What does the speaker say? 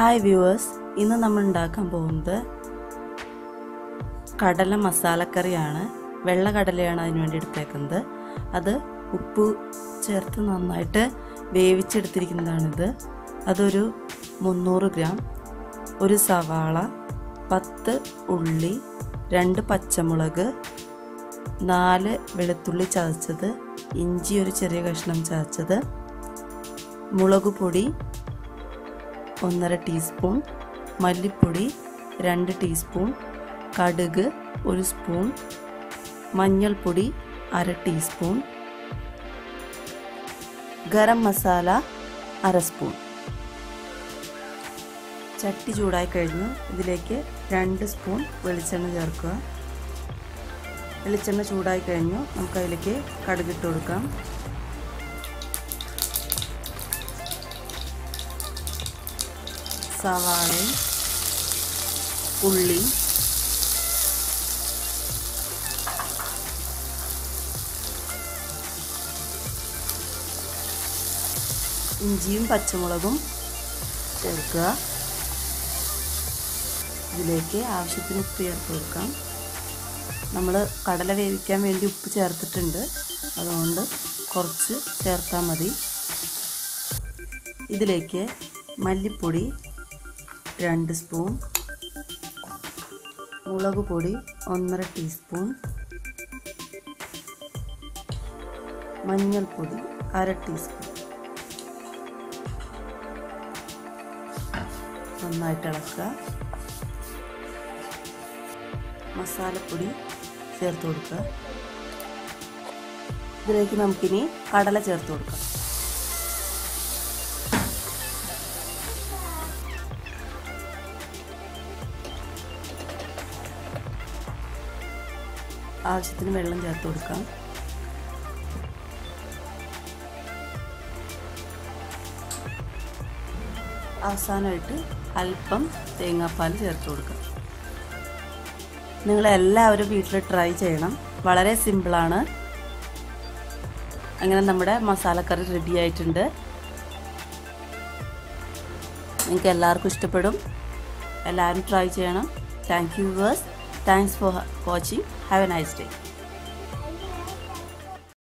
Hi viewers, ഇന്ന് നമ്മൾ ഉണ്ടാക്കാൻ പോകുന്നത് കടല മസാലക്കറിയാണ്. വെള്ള കടലയാണ് അതിന് വേണ്ടി എടുത്തേക്കുന്നത്. അത് ഉപ്പ് ചേർത്ത് നന്നായിട്ട് വേവിച്ചെടുത്തിരിക്കുന്നതാണിത്. അതൊരു 300 ഗ്രാം, ഒരു സവാള, 10 ഉള്ളി, 2 പച്ചമുളക്, 4 വെളുത്തുള്ളി ചതച്ചത്, ഇഞ്ചി ഒരു ചെറിയ കഷ്ണം ചതച്ചത്, മുളക് പൊടി 1.5 ടീസ്പൂൺ, മല്ലിപ്പൊടി 2 ടീസ്പൂൺ, കടുക് 1 സ്പൂൺ, മഞ്ഞൾപ്പൊടി 1/2 ടീസ്പൂൺ, ഗരം മസാല 1/2 സ്പൂൺ. ചട്ടി ചൂടായി കഴിഞ്ഞു. ഇതിലേക്ക് 2 സ്പൂൺ വെളിച്ചെണ്ണ ചേർക്കുക. വെളിച്ചെണ്ണ ചൂടായി കഴിഞ്ഞു. നമുക്കതിലേക്ക് കടുകിട്ട് കൊടുക്കാം. സവാളയും ഉള്ളി, ഇഞ്ചിയും പച്ചമുളകും ചേർക്കുക. ഇതിലേക്ക് ആവശ്യത്തിന് ഉപ്പ് ചേർത്ത് കൊടുക്കാം. നമ്മൾ കടല വേവിക്കാൻ വേണ്ടി ഉപ്പ് ചേർത്തിട്ടുണ്ട്, അതുകൊണ്ട് കുറച്ച് ചേർത്താൽ മതി. ഇതിലേക്ക് മല്ലിപ്പൊടി 2 സ്പൂൺ, മുളക് പൊടി 1.5 ടീസ്പൂൺ, മഞ്ഞൾപ്പൊടി 1/2 ടീസ്പൂൺ. നന്നായിട്ട് ഇളക്കുക. മസാലപ്പൊടി ചേർത്ത് കൊടുക്കുക. ഇതിലേക്ക് നമുക്കിനി കടല ചേർത്ത് കൊടുക്കാം. ആവശ്യത്തിന് വെള്ളം ചേർത്ത് കൊടുക്കാം. അവസാനമായിട്ട് അല്പം തേങ്ങാപ്പാൽ ചേർത്ത് കൊടുക്കാം. നിങ്ങളെല്ലാവരും വീട്ടിൽ ട്രൈ ചെയ്യണം. വളരെ സിമ്പിളാണ്. അങ്ങനെ നമ്മുടെ മസാലക്കറി റെഡി ആയിട്ടുണ്ട്. നിങ്ങൾക്ക് എല്ലാവർക്കും ഇഷ്ടപ്പെടും. എല്ലാവരും ട്രൈ ചെയ്യണം. Thank you viewers. Thanks for watching. Have a nice day.